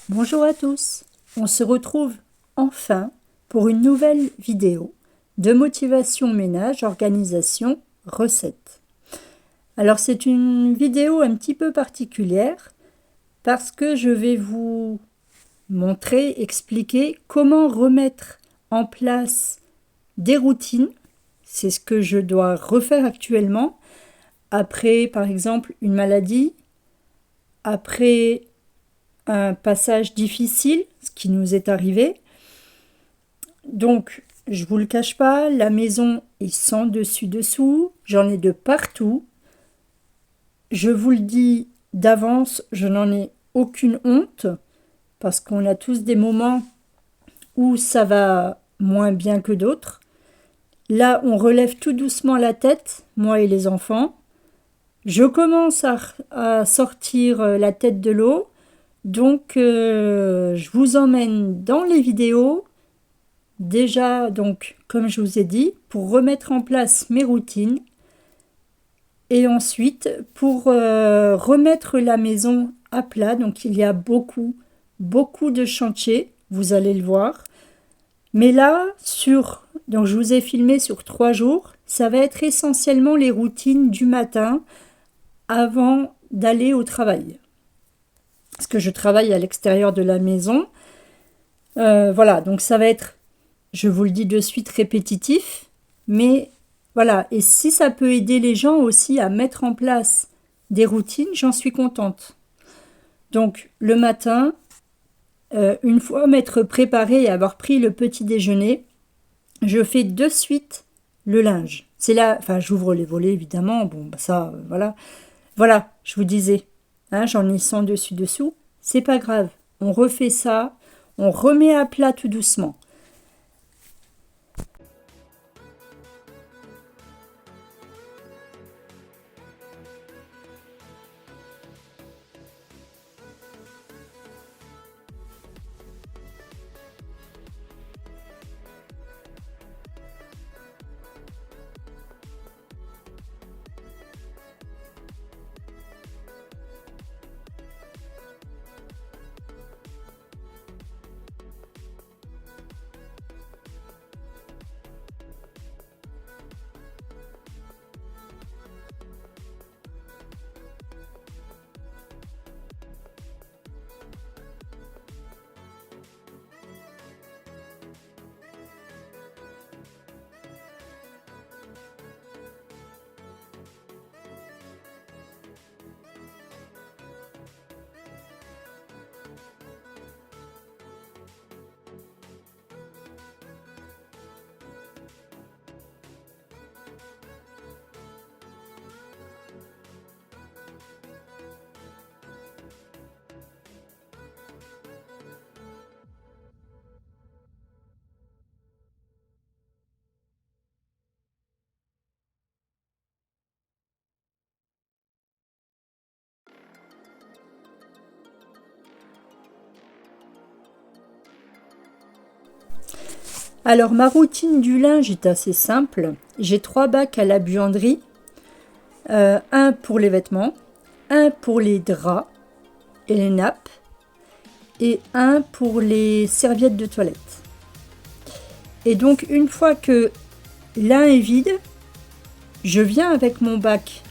Bonjour à tous, on se retrouve enfin pour une nouvelle vidéo de motivation ménage, organisation, recette. Alors c'est une vidéo un petit peu particulière parce que je vais vous montrer, expliquer comment remettre en place des routines. C'est ce que je dois refaire actuellement après par exemple une maladie, après un passage difficile, ce qui nous est arrivé. Donc, je vous le cache pas, la maison est sans dessus-dessous, j'en ai de partout. Je vous le dis d'avance, je n'en ai aucune honte, parce qu'on a tous des moments où ça va moins bien que d'autres. Là, on relève tout doucement la tête, moi et les enfants. Je commence à sortir la tête de l'eau, donc je vous emmène dans les vidéos. Déjà, donc, comme je vous ai dit, pour remettre en place mes routines et ensuite pour remettre la maison à plat. Donc, il y a beaucoup de chantiers, vous allez le voir. Mais là, donc je vous ai filmé sur 3 jours, ça va être essentiellement les routines du matin avant d'aller au travail. Parce que je travaille à l'extérieur de la maison. Voilà, donc ça va être, je vous le dis de suite, répétitif, mais voilà, et si ça peut aider les gens aussi à mettre en place des routines, j'en suis contente. Donc le matin, une fois m'être préparée et avoir pris le petit déjeuner, je fais de suite le linge. C'est là, enfin j'ouvre les volets évidemment, bon bah ça, voilà. Voilà, je vous disais, hein, j'en ai 100 dessus-dessous, c'est pas grave, on refait ça, on remet à plat tout doucement. Alors ma routine du linge est assez simple. J'ai 3 bacs à la buanderie, un pour les vêtements, un pour les draps et les nappes et un pour les serviettes de toilette. Et donc une fois que l'un est vide, je viens avec mon bac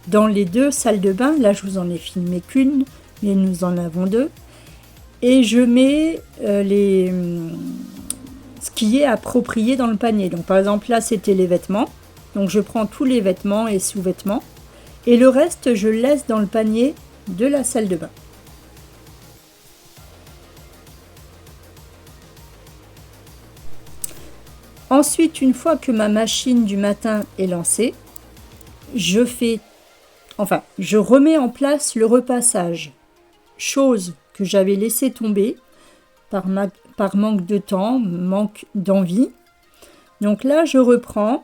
dans les 2 salles de bain. Là je vous en ai filmé qu'une, mais nous en avons 2. Et je mets ce qui est approprié dans le panier. Donc par exemple là c'était les vêtements, donc je prends tous les vêtements et sous-vêtements et le reste je le laisse dans le panier de la salle de bain. Ensuite, une fois que ma machine du matin est lancée, je remets en place le repassage, chose que j'avais laissé tomber par manque de temps, manque d'envie. Donc là, je reprends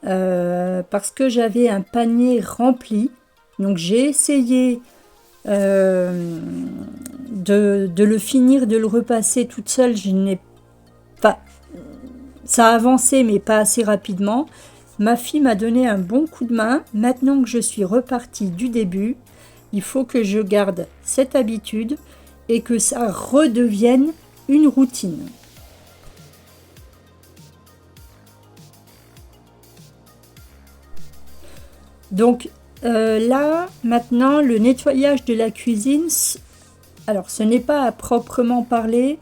parce que j'avais un panier rempli. Donc j'ai essayé de le finir, de le repasser toute seule. Ça a avancé, mais pas assez rapidement. Ma fille m'a donné un bon coup de main. Maintenant que je suis repartie du début, il faut que je garde cette habitude et que ça redevienne une routine. Donc là, maintenant, le nettoyage de la cuisine, alors ce n'est pas à proprement parler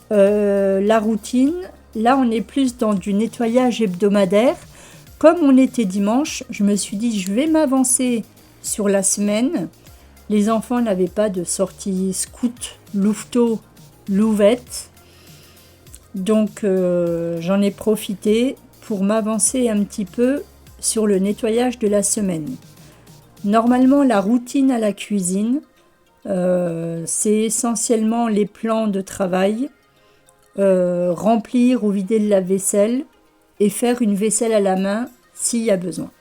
la routine. Là, on est plus dans du nettoyage hebdomadaire. Comme on était dimanche, je me suis dit, je vais m'avancer sur la semaine. Les enfants n'avaient pas de sortie scout, louveteau, louvette. Donc, j'en ai profité pour m'avancer un petit peu sur le nettoyage de la semaine. Normalement, la routine à la cuisine, c'est essentiellement les plans de travail, remplir ou vider le lave-vaisselle et faire une vaisselle à la main s'il y a besoin.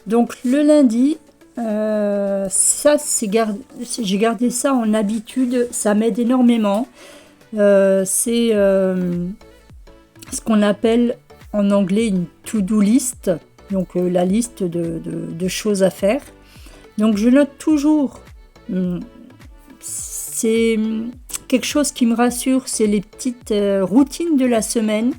Donc le lundi, j'ai gardé ça en habitude, ça m'aide énormément. C'est ce qu'on appelle en anglais une to-do list, donc la liste de choses à faire. Donc je note toujours, c'est quelque chose qui me rassure, c'est les petites routines de la semaine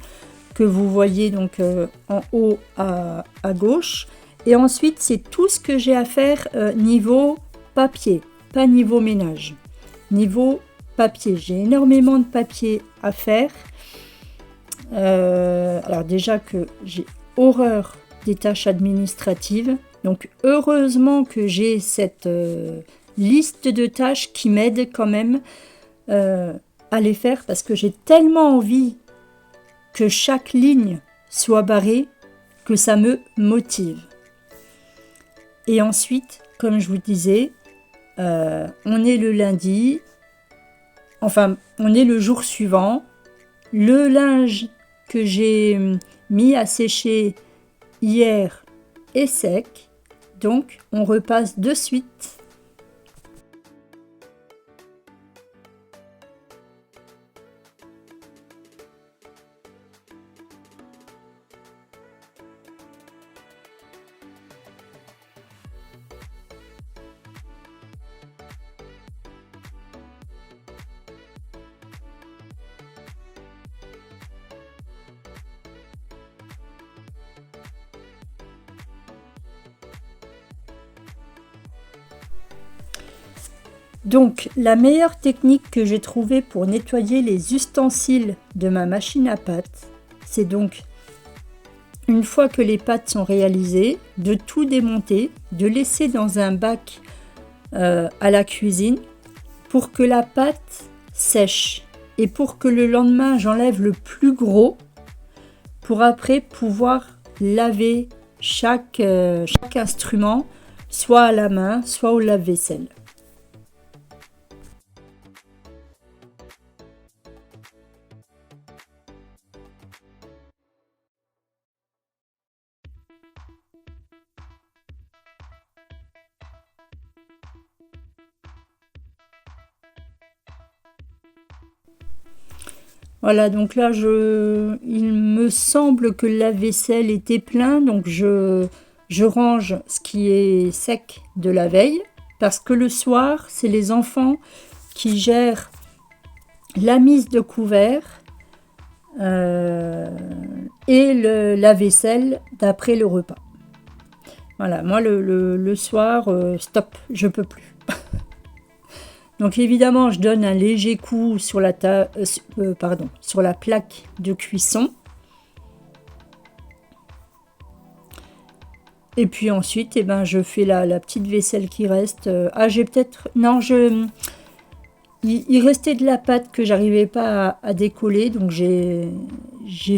que vous voyez donc en haut à gauche. Et ensuite, c'est tout ce que j'ai à faire niveau papier, pas niveau ménage. Niveau papier, j'ai énormément de papier à faire. Alors déjà que j'ai horreur des tâches administratives. Donc heureusement que j'ai cette liste de tâches qui m'aide quand même à les faire parce que j'ai tellement envie que chaque ligne soit barrée que ça me motive. Et ensuite, comme je vous disais, on est le lundi, enfin on est le jour suivant, le linge que j'ai mis à sécher hier est sec, donc on repasse de suite. Donc, la meilleure technique que j'ai trouvée pour nettoyer les ustensiles de ma machine à pâtes, c'est donc, une fois que les pâtes sont réalisées, de tout démonter, de laisser dans un bac à la cuisine pour que la pâte sèche et pour que le lendemain, j'enlève le plus gros pour après pouvoir laver chaque instrument, soit à la main, soit au lave-vaisselle. Voilà, donc là, il me semble que le lave-vaisselle était plein, donc je range ce qui est sec de la veille, parce que le soir, c'est les enfants qui gèrent la mise de couverts et le lave-vaisselle d'après le repas. Voilà, moi le soir, stop, je peux plus. Donc évidemment, je donne un léger coup sur sur la plaque de cuisson. Et puis ensuite, je fais la petite vaisselle qui reste. J'ai peut-être... Non, il restait de la pâte que j'arrivais pas à décoller. Donc j'ai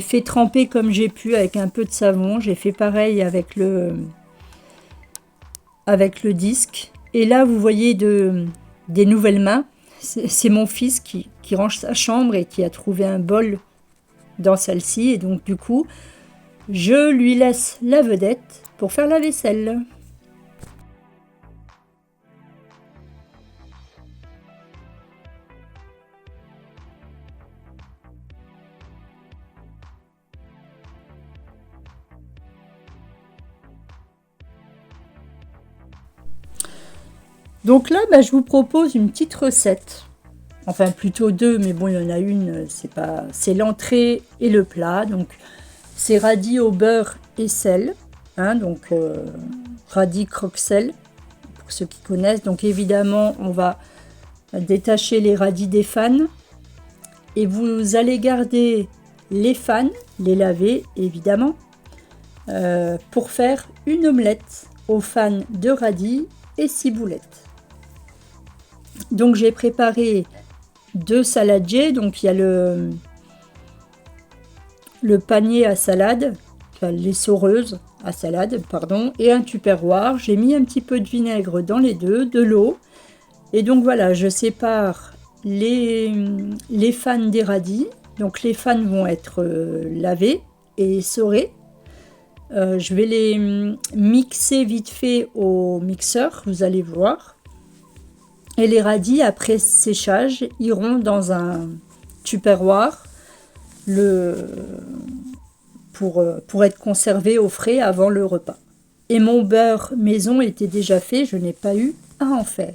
fait tremper comme j'ai pu avec un peu de savon. J'ai fait pareil avec le disque. Et là, vous voyez des nouvelles mains. C'est mon fils qui range sa chambre et qui a trouvé un bol dans celle-ci. Et donc, du coup, je lui laisse la vedette pour faire la vaisselle. Donc là, je vous propose une petite recette. Enfin, plutôt deux, mais bon, il y en a une, c'est l'entrée et le plat. Donc, c'est radis au beurre et sel. Donc, radis croque-sel, pour ceux qui connaissent. Donc, évidemment, on va détacher les radis des fanes. Et vous allez garder les fanes, les laver, évidemment, pour faire une omelette aux fanes de radis et ciboulettes. Donc j'ai préparé 2 saladiers, donc il y a le panier à salade, enfin, les soreuses à salade, pardon, et un tupperware. J'ai mis un petit peu de vinaigre dans les deux, de l'eau, et donc voilà, je sépare les fanes des radis. Donc les fanes vont être lavées et essorées. Je vais les mixer vite fait au mixeur, vous allez voir. Et les radis, après séchage, iront dans un tupperware le, pour être conservés au frais avant le repas. Et mon beurre maison était déjà fait, je n'ai pas eu à en faire.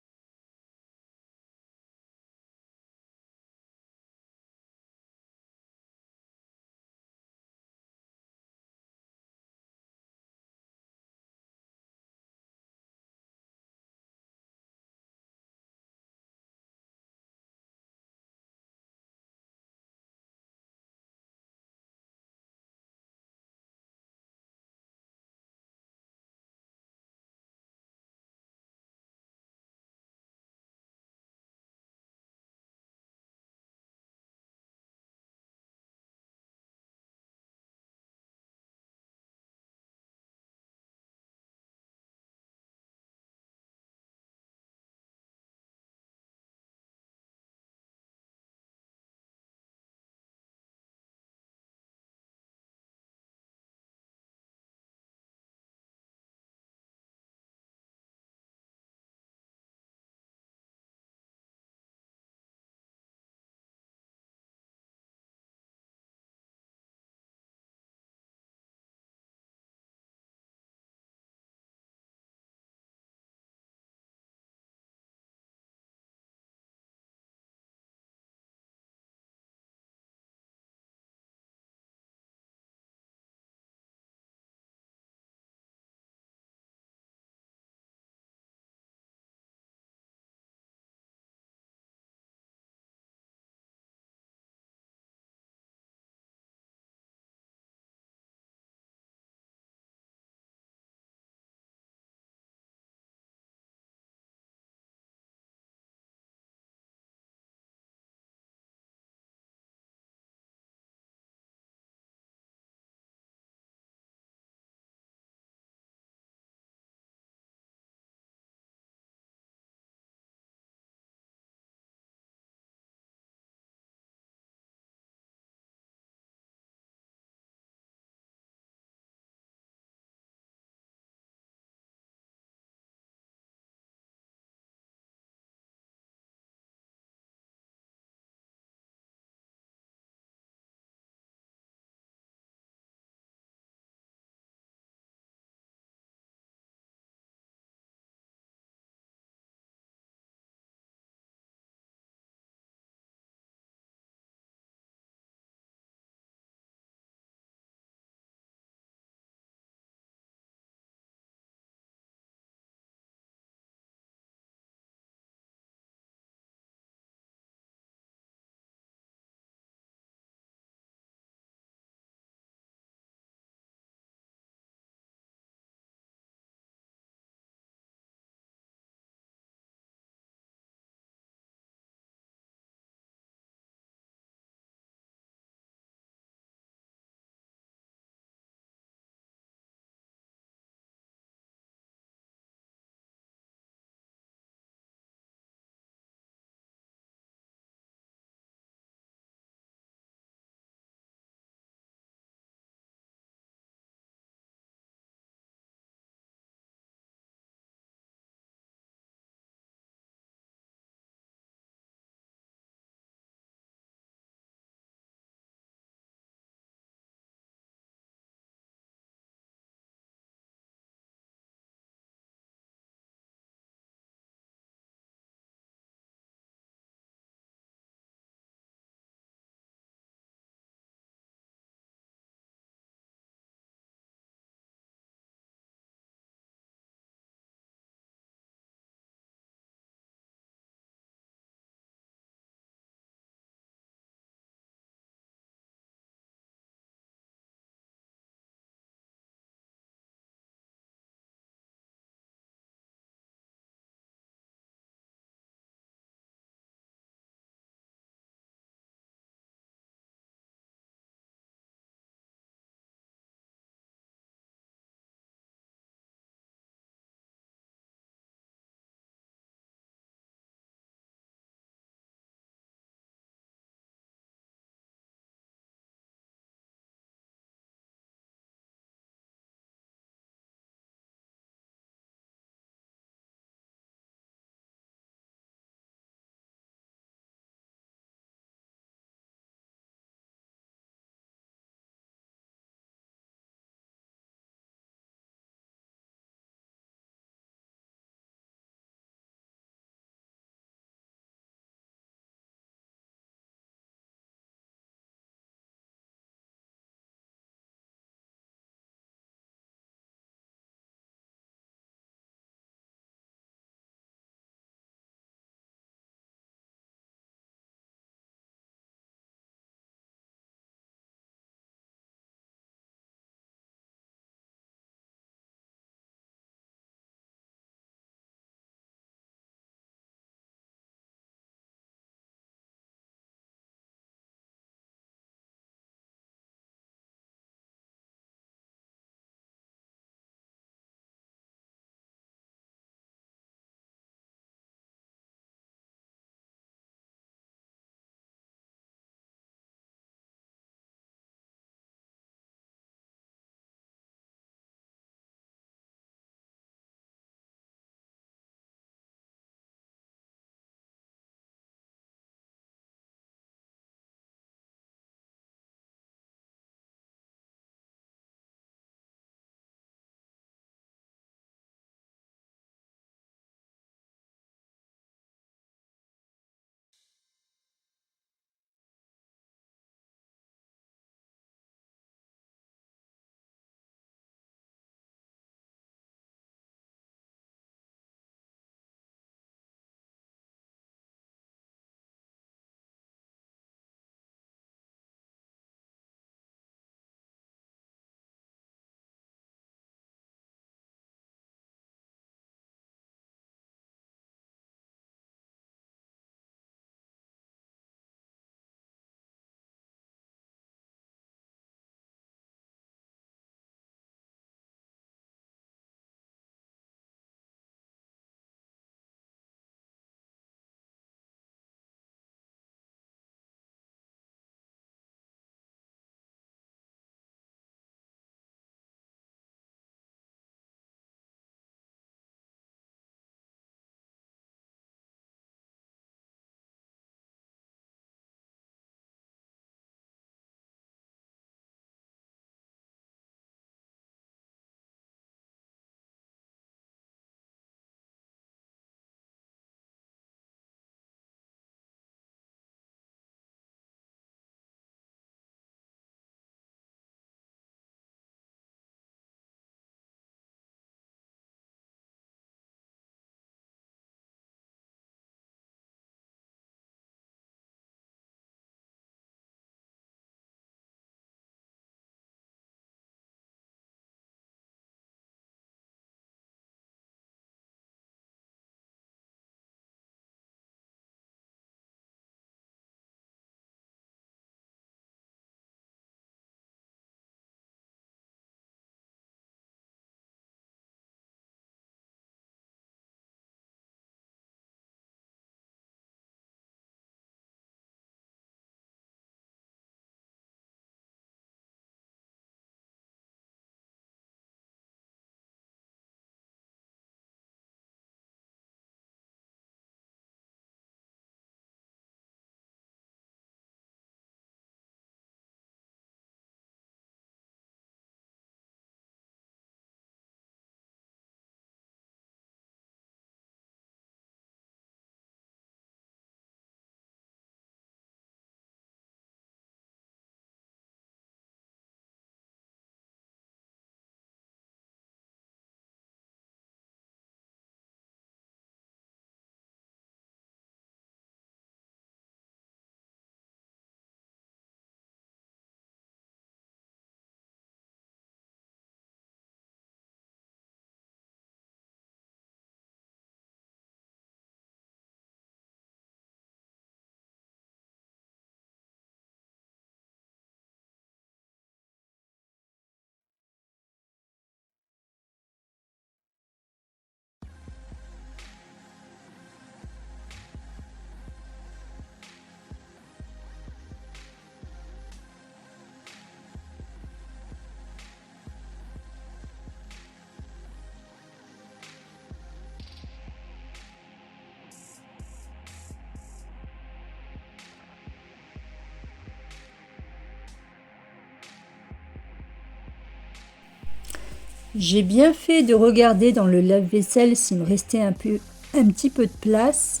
J'ai bien fait de regarder dans le lave-vaisselle s'il me restait un petit peu de place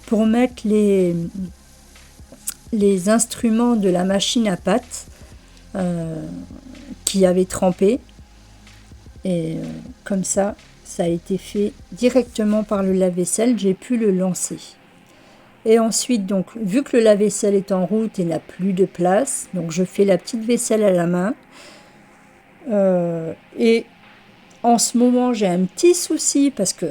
pour mettre les instruments de la machine à pâte qui avaient trempé. Et comme ça a été fait directement par le lave-vaisselle, j'ai pu le lancer. Et ensuite, donc, vu que le lave-vaisselle est en route et n'a plus de place, donc je fais la petite vaisselle à la main. Et en ce moment, j'ai un petit souci parce que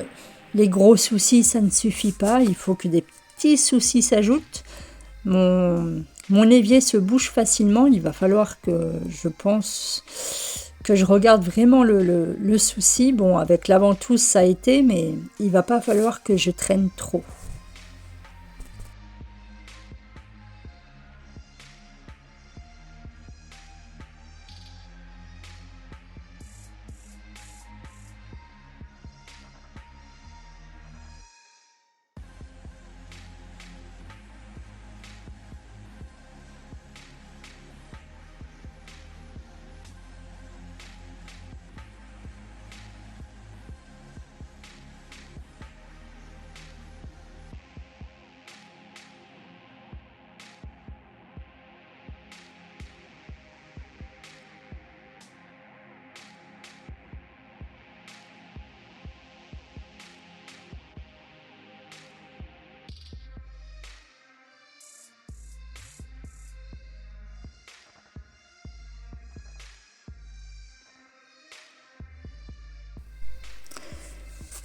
les gros soucis, ça ne suffit pas. Il faut que des petits soucis s'ajoutent. Mon évier se bouge facilement. Il va falloir que je pense que je regarde vraiment le souci. Bon, avec la ventouse, ça a été, mais il va pas falloir que je traîne trop.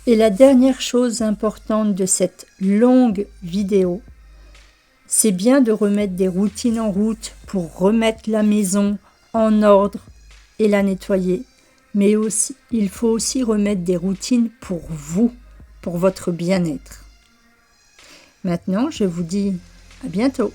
Et la dernière chose importante de cette longue vidéo, c'est bien de remettre des routines en route pour remettre la maison en ordre et la nettoyer. Mais aussi, il faut aussi remettre des routines pour vous, pour votre bien-être. Maintenant, je vous dis à bientôt.